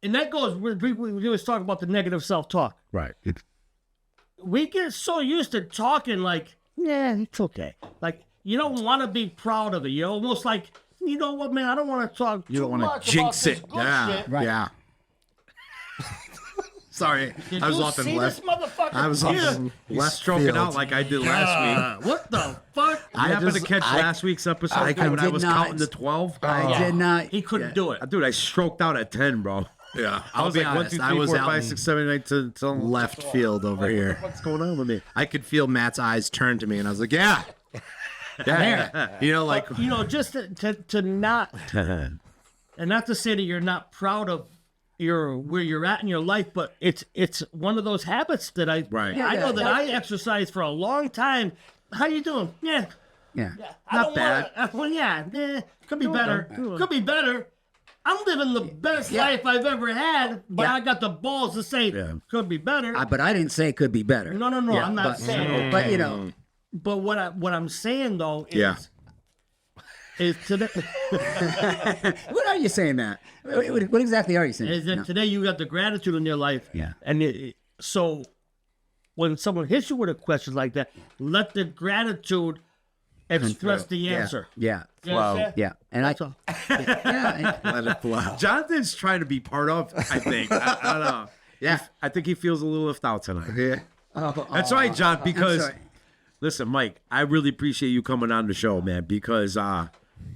and that goes, we always talk about the negative self-talk. Right. We get so used to talking like, yeah, it's okay. Like, you don't want to be proud of it. You're almost like, you know what, man, I don't want to talk You don't want wanna to jinx it. Yeah. Shit. Right. Yeah. Sorry. Did I was you off see in left. this motherfucker? I was off here? in Less left stroking field. out like I did last week. What the fuck? I happened to just- catch I- last week's episode I when I did was not. counting to 12. I did not. He couldn't do it. Dude, I stroked out at 10, bro. Yeah. I was be like 1, honest, 2, I 3, was 4, out 5, in 6, 7, 8 to left field over here. What's going on with me? I could feel Matt's eyes turn to me, and I was like, yeah. Yeah. You know, like, You know, just to not, and not to say that you're not proud of where you're at in your life, but it's one of those habits that I Right. I know Yeah, that I exercised for a long time. How you doing? Yeah. Yeah. I Not don't bad. Well, yeah, could be better. Could be better. I'm living the best life I've ever had, but Yeah. I got the balls to say could be better. But I didn't say it could be better. No, I'm not but, saying. But you know, But what I'm saying though is, Yeah. today what are you saying, Matt? What exactly are you saying? is that No. today you got the gratitude in your life. Yeah. And so when someone hits you with a question like that, let the gratitude express the Yeah. answer. Yeah. You understand? Yeah. And I. Yeah. let it flow. Jonathan's trying to be part of, I think. I don't know. Yeah. I think he feels a little left out tonight. Yeah. That's right, John, because, sorry. listen, Mike, I really appreciate you coming on the show, man, because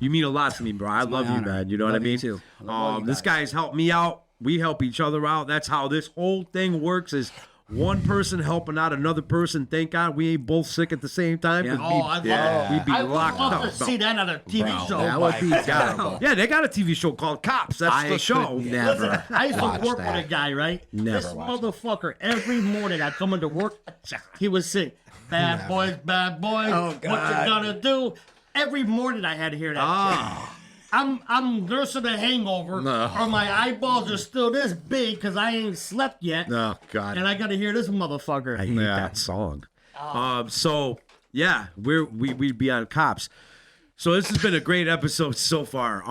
you mean a lot to me, bro. I love you, honor. man. You know what I Love you mean? too. I love all you This guys. guy's helped me out. We help each other out. That's how this whole thing works is one person helping out another person. Thank God we ain't both sick at the same time. Yeah. 'cause Oh, I'd love we'd be I would locked love up. to see that on a TV show. That would be terrible. Yeah, they got a TV show called Cops. That's I the show. could never I used to watch work that. with a guy, right? Never This watched motherfucker, every morning I come into work, he would sing, bad boys, what you gonna do? Every morning I had to hear that shit. I'm nursing a hangover, or my eyeballs are still this big because I ain't slept yet, Oh, God. and I gotta hear this motherfucker. I hate that song. So yeah, we'd be on Cops. So this has been a great episode so far.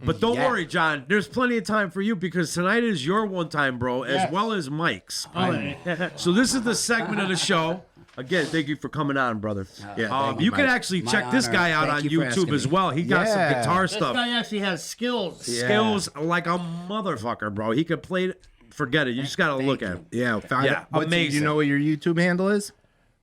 But don't worry, John. There's plenty of time for you because tonight is your one time, bro, as well as Mike's. So this is the segment of the show. Again, thank you for coming on, brother. Yeah, you can actually My check this honor. guy out Thank on you for YouTube asking as me. well. He got some Yeah. guitar This stuff. guy actually has skills. Skills like a motherfucker, bro. He could play it. Forget it. You just got to look at him. Yeah. Found Yeah, it. amazing. You know what your YouTube handle is?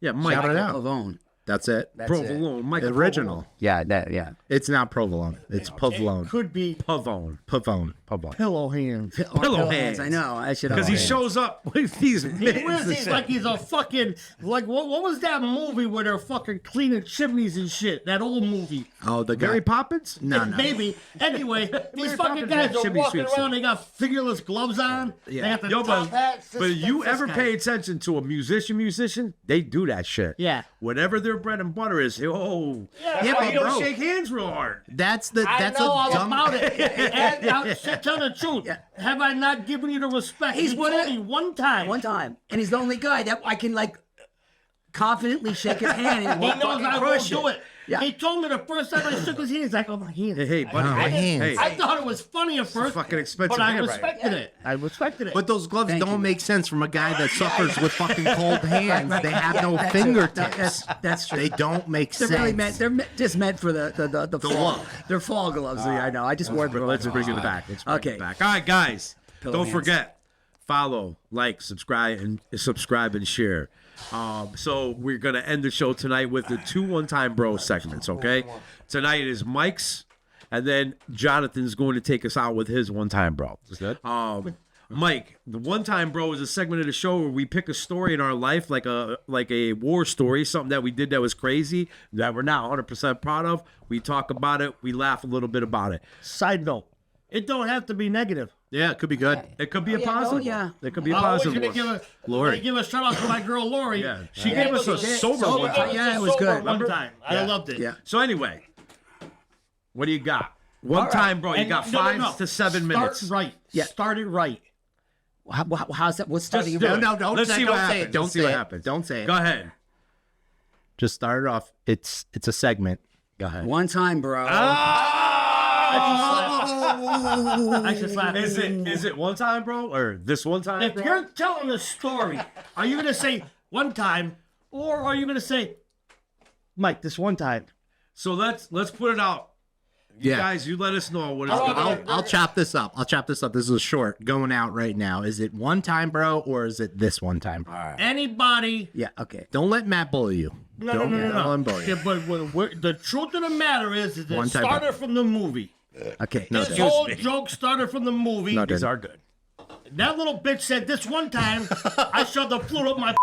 Yeah, Mike. Shout it out. Pavone. That's it. That's Provolone. Mike Original. Yeah. Yeah. It's not provolone. It's pavlone. Could be Pavone. Pavone. pillow hands. Pillow hands. I know. I should. Because he shows up with these He mitts wears and these shit. like he's a fucking what was that movie where they're fucking cleaning chimneys and shit? That old movie. Oh, the guy. Mary Poppins? No, no. Maybe. Anyway, these fucking Poppins guys had are chimney walking sweeps. around. They got fingerless gloves on. They got the Yo, top hats. but you ever pay attention to a musician? They do that shit. Yeah. Whatever their bread and butter is, oh, Yeah, but but you don't bro. shake hands real hard. That's the. I That's know a all dumb. about it. And now, tell the truth. Have I not given you the respect? He's you one told of- me one time. One time, and he's the only guy that I can like confidently shake his hand and He won't knows fucking I won't crush do it. Yeah. He told me the first time I shook his hand, he's like, "Oh my hand." Hey, buddy. my hands. Hey, I thought it was funny at first, fucking expensive but I handwriting. respected it. I respected it. But those gloves Thank don't you. make sense from a guy that suffers with fucking cold hands. They have no fingertips. That's true. They don't make They're sense. really meant. They're just meant for the fall. glove. They're fall gloves. Yeah, I know. I just wore them. Let's bring it back. Let's bring Okay. it back. All right, guys. Pillow don't hands. forget, follow, like, subscribe, and share. So we're gonna end the show tonight with the 2 one-time bro segments. Okay, tonight is Mike's and then Jonathan's going to take us out with his one time, bro. Is that? Mike, the one time, bro, is a segment of the show where we pick a story in our life, like a war story, something that we did that was crazy, that we're not 100% proud of. We talk about it, we laugh a little bit about it. Side note, it don't have to be negative. Yeah, it could be good. It could be a yeah, positive. oh, yeah. one. It could be a I always positive. gonna one. give Lori. give a shout out to my girl Lori. Yeah, she gave us a sober one. Yeah, it was Sober good. one time. I loved it. Yeah. So anyway, what do you got? One time, bro. You And got no, 5 to 7 minutes. Start right. Yeah. Start it right. How's that? What's starting? do it. No, Let's see don't what say happens. it. Don't Let's see say what it. happens. Don't say it. Go ahead. Just start it off. It's a segment. Go ahead. One time, bro. I should slap. Is it one time, bro, or this one time? If bro? you're telling a story, are you gonna say one time, or are you gonna say, Mike, this one time? So let's put it out. You Yeah. guys, you let us know what it's Oh, going to be. I'll chop this up. This is a short going out right now. Is it one time, bro, or is it this one time? Anybody? Yeah. Okay. Don't let Matt bully you. No, Don't no, let him bully you. Yeah, but the truth of the matter is that One it time. started from the movie. Okay. This whole joke started from the movie. No, These dude. are good. That little bitch said this one time I shoved the flute up my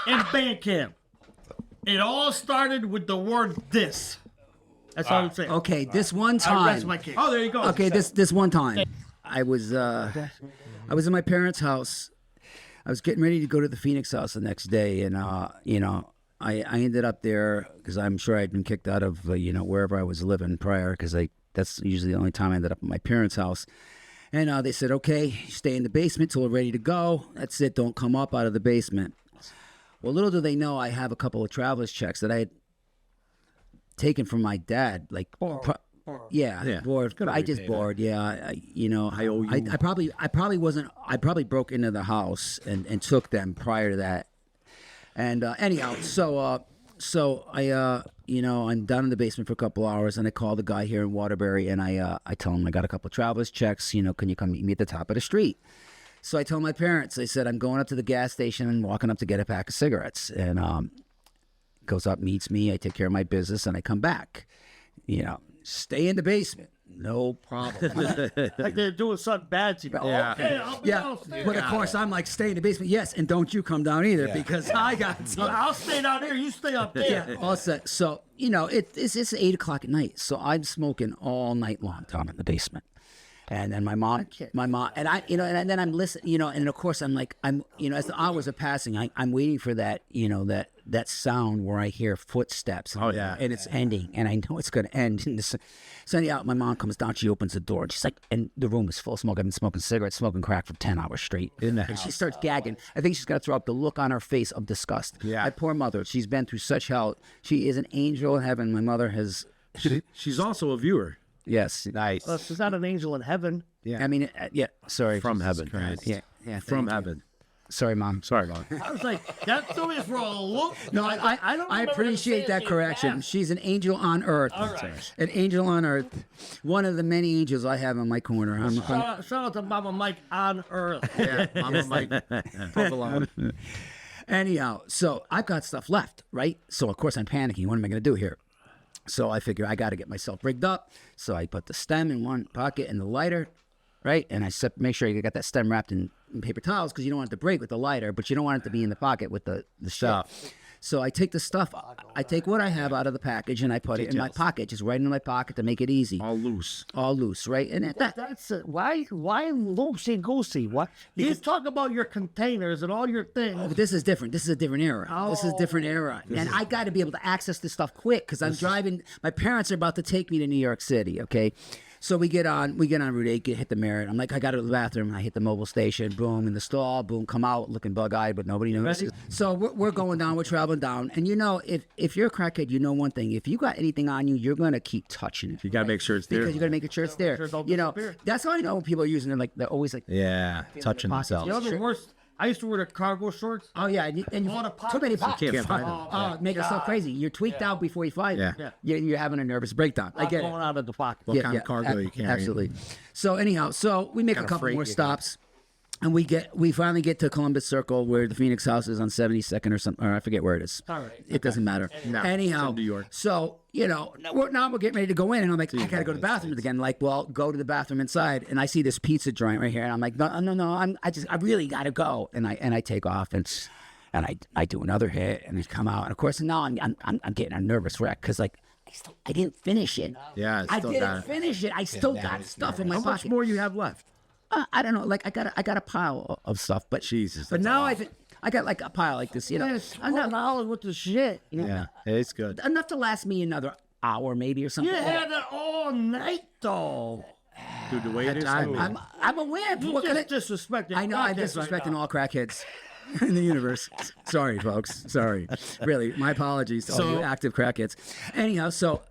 in band camp. It all started with the word this. That's all I'm saying. Okay. This one I rest time. my case. Oh, there you go. Okay. This one time, I was in my parents' house. I was getting ready to go to the Phoenix house the next day, and I ended up there because I'm sure I'd been kicked out of wherever I was living prior, because that's usually the only time I ended up at my parents' house. And they said, okay, stay in the basement till we're ready to go. That's it. Don't come up out of the basement. Well, little do they know, I have a couple of traveler's checks that I had taken from my dad. Like, Yeah. bored. I just bored. Yeah, I owe you. I probably wasn't. I probably broke into the house and took them prior to that. And anyhow, so I I'm down in the basement for a couple hours, and I call the guy here in Waterbury, and I tell him I got a couple of travelers checks. Can you come meet me at the top of the street? So I told my parents. I said I'm going up to the gas station and walking up to get a pack of cigarettes, and goes up, meets me. I take care of my business, and I come back. Stay in the basement, no problem. Like they're doing something bad to you. Yeah. Okay, I'll be Yeah, downstairs. but of course I'm like, stay in the basement. Yes, and don't you come down either because I got I'll stay down here. You stay up there. yeah, all set. So it's 8 o'clock at night, so I'm smoking all night long down in the basement. And then my mom, and I, and then I'm listening, and of course I'm like, as the hours are passing, I'm waiting for that, that sound where I hear footsteps. Oh, yeah. And it's ending, and I know it's going to end. And so anyhow, my mom comes down, she opens the door, and she's like, and the room is full of smoke. I've been smoking cigarettes, smoking crack for 10 hours straight. And she starts gagging. I think she's going to throw up, the look on her face of disgust. Yeah. My poor mother, she's been through such hell. She is an angel in heaven. My mother has, She's also a viewer. yes. Nice. Well, she's not an angel in heaven. I mean, yeah, sorry. From heaven. Yeah, From thank you. heaven. Sorry, Mom. Sorry, Mom. I was like, that threw me for a loop. No, don't I remember appreciate saying that correction. that. She's an angel on earth. All right. An angel on earth. One of the many angels I have in my corner. Shout out to Mama Mike on Earth. Yeah, Mama Mike. Provolone. Anyhow, so I've got stuff left, right? So, of course, I'm panicking. What am I going to do here? So I figure I got to get myself rigged up. So I put the stem in one pocket and the lighter, right? And I make sure you got that stem wrapped in paper towels because you don't want it to break with the lighter, but you don't want it to be in the pocket with the stuff. So I take the stuff, I take what I have out of the package and I put it in my pocket, just right in my pocket to make it easy. All loose. All loose, right? And that, That's why loosey goosey? What you talk about your containers and all your things. but this is different. This is a different era. This is a different era. And I got to be able to access this stuff quick because I'm driving. My parents are about to take me to New York City, okay? So we get on Route 8, hit the Merritt. I'm like, I got to go to the bathroom. I hit the mobile station, boom, in the stall, boom, come out looking bug-eyed, but nobody knows. So we're going down, we're traveling down. And if you're a crackhead, you know one thing. If you got anything on you, you're going to keep touching it. You got to make sure it's there. Because you got to make sure it's there. Sure don't You know, disappear. that's how I know when people are using it. Like, they're always like, Yeah, touching themselves. You know the worst? I used to wear the cargo shorts. oh, yeah, and you All the too many pockets. pockets. Can't find them. Oh, make yourself crazy. You're tweaked out before you find it. Yeah. Yeah. You're having a nervous breakdown. I get it. Going out of the pocket. What kind of cargo you carrying? Absolutely. So anyhow, so we make a Kind of couple freight more you got? stops. And we finally get to Columbus Circle where the Phoenix House is on 72nd or something, or I forget where it is. All right. It doesn't matter. Anyhow, New York. So, now we're getting ready to go in, and I'm like, I gotta go to the bathroom again. Like, well, go to the bathroom inside, and I see this pizza joint right here, and I'm like, no, I really gotta go, and I take off, and I do another hit, and I come out, and of course now I'm getting a nervous wreck because like I didn't finish it. Yeah, I still didn't got it. finish it. I still got stuff in my How pocket. much more you have left? I don't know. Like I got a pile of stuff, but Jesus, But that's now a I think I got like a pile like this. I'm not $12 with the shit. Yeah, it's good. enough to last me another hour maybe or something. You had it all night, though. Dude, the way it is. time. I'm a wimp. You What can I? just disrespected. I know I'm crackheads right disrespecting now. all crackheads in the universe. Sorry, folks. Sorry. Really, my apologies to all you active crackheads. Anyhow, so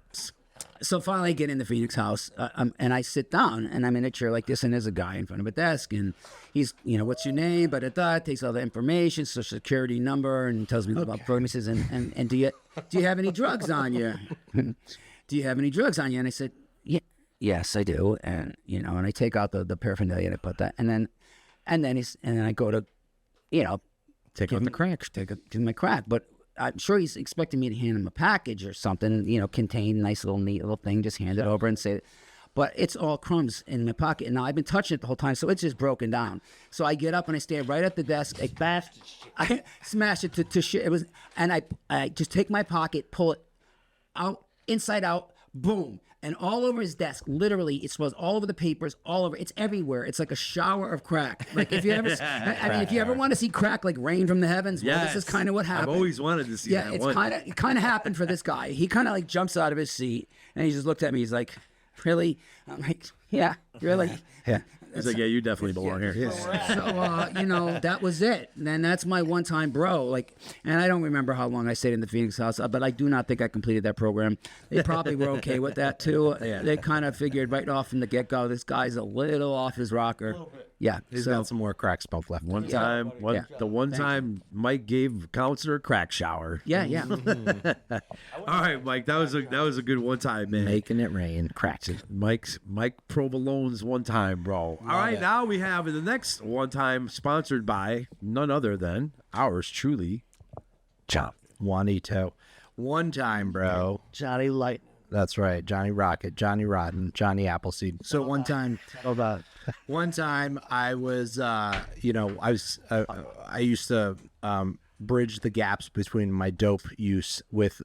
finally I get in the Phoenix House, and I sit down, and I'm in a chair like this, and there's a guy in front of a desk, and he's, what's your name? But takes all the information, social security number, and tells me about premises, and do you have any drugs on you? Do you have any drugs on you? And I said, yeah, yes, I do, and and I take out the paraphernalia and I put that, and then I go to, Take out the crack. do my crack, but I'm sure he's expecting me to hand him a package or something, contain nice little neat little thing, just hand it over and say, but it's all crumbs in my pocket. And now I've been touching it the whole time, so it's just broken down. So I get up and I stand right at the desk. I smash it to shit. It was, and I just take my pocket, pull it out, inside out, boom. And all over his desk, literally, it was all over the papers, all over. It's everywhere. It's like a shower of crack. Like if you ever, if you ever want to see crack like rain from the heavens, well, this is kind of what happened. I've always wanted to see Yeah, that it's one. it kind of happened for this guy. He kind of like jumps out of his seat and he just looked at me. He's like, "Really?" I'm like, "Yeah, really." Yeah. He's like, yeah, you definitely belong here. So that was it. And that's my one-time bro. Like, and I don't remember how long I stayed in the Phoenix House, but I do not think I completed that program. They probably were okay with that too. They kind of figured right off from the get-go, this guy's a little off his rocker. Yeah. He's so got some more crack smoke left. One time, the one time Mike gave counselor a crack shower. yeah. All right, Mike, that was a good one time, man. Making it rain. Cracks. Mike Provolone's one time, bro. All right, now we have the next one time sponsored by none other than ours truly, Chop. Juanito. One time, bro. Johnny Light. That's right. Johnny Rocket, Johnny Rotten, Johnny Appleseed. So one time, one time I was, I used to bridge the gaps between my dope use with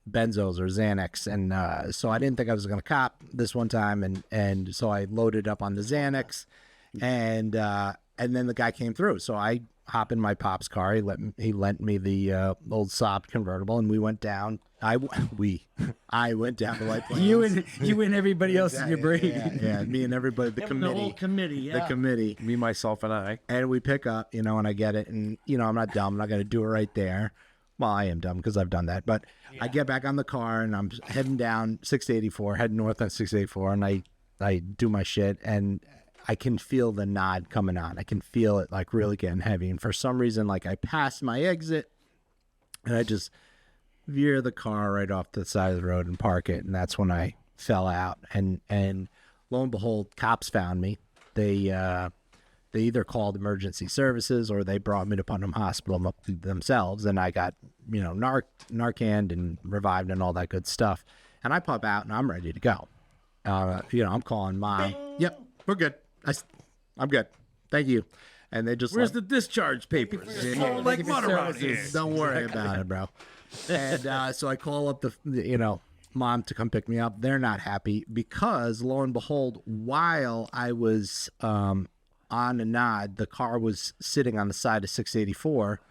benzos or Xanax, and so I didn't think I was gonna cop this one time, and so I loaded up on the Xanax, and then the guy came through, so I hop in my pop's car. He lent me the old Saab convertible, and we went down. I went down to White Plains. You and everybody else in your brain. Yeah, me and everybody, the The committee. whole committee, yeah. The committee. me, myself, and I. And we pick up, and I get it. And, I'm not dumb. I'm not going to do it right there. Well, I am dumb because I've done that. But I get back on the car, and I'm heading down 684, heading north on 684. And I do my shit, and I can feel the nod coming on. I can feel it, like, really getting heavy. And for some reason, like, I passed my exit, and I just veer the car right off to the side of the road and park it. And that's when I fell out. And lo and behold, cops found me. They either called emergency services or they brought me to Putnam Hospital themselves, and I got, Narcan and revived and all that good stuff. And I pop out and I'm ready to go. I'm calling mom. Yep, we're good. I'm good. Thank you. And they just Where's the discharge papers? Oh, like butter around here. don't worry about it, bro. And so I call up the mom to come pick me up. They're not happy because, lo and behold, while I was on a nod, the car was sitting on the side of 684.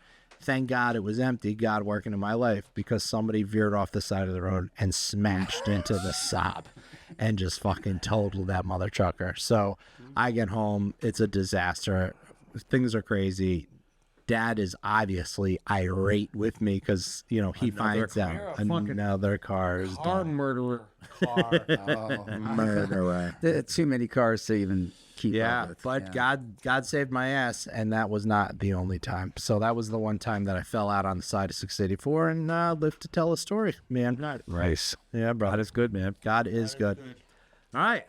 Thank God it was empty. God working in my life, because somebody veered off the side of the road and smashed into the Saab and just fucking totaled that mother trucker. So I get home. It's a disaster. Things are crazy. Dad is obviously irate with me because, he finds out another car is done. murderer. Murderer. There are too many cars to even keep Yeah, up with. but God saved my ass, and that was not the only time. So that was the one time that I fell out on the side of 684 and lived to tell a story, man. Nice. Yeah, bro. That is good, man. God is good. All right,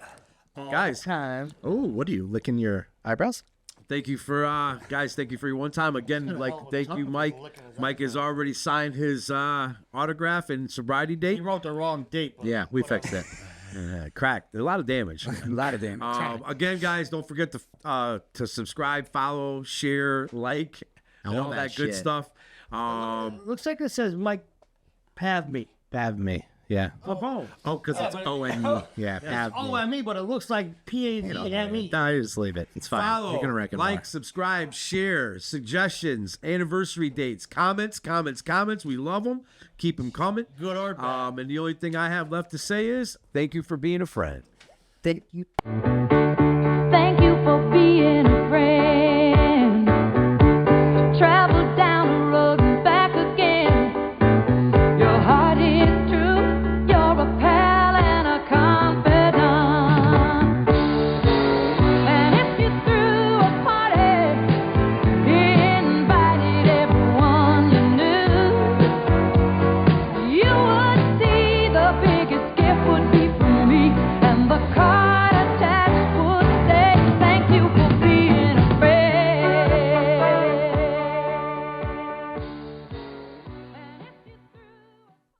guys. Time. Oh, what are you licking your eyebrows? thank you for guys. Thank you for your one time again. Like, thank you, Mike. Mike has already signed his autograph and sobriety He date. wrote the wrong date. Yeah, we fixed it. Cracked. A lot of damage. A lot of damage. Again, guys, don't forget to subscribe, follow, share, like, and all that good shit. stuff. Looks like it says Mike Pavme. Have me. Yeah. Oh, Oh, because it's O-N-E. Yeah, Pavme. O-M-E, but it looks like P-A-V-M-E. No, just leave it. It's fine. Follow, You're gonna reckon like, subscribe, share, suggestions, anniversary dates, comments. We love them. Keep them coming. Good or bad. And the only thing I have left to say is thank you for being a friend. Thank you.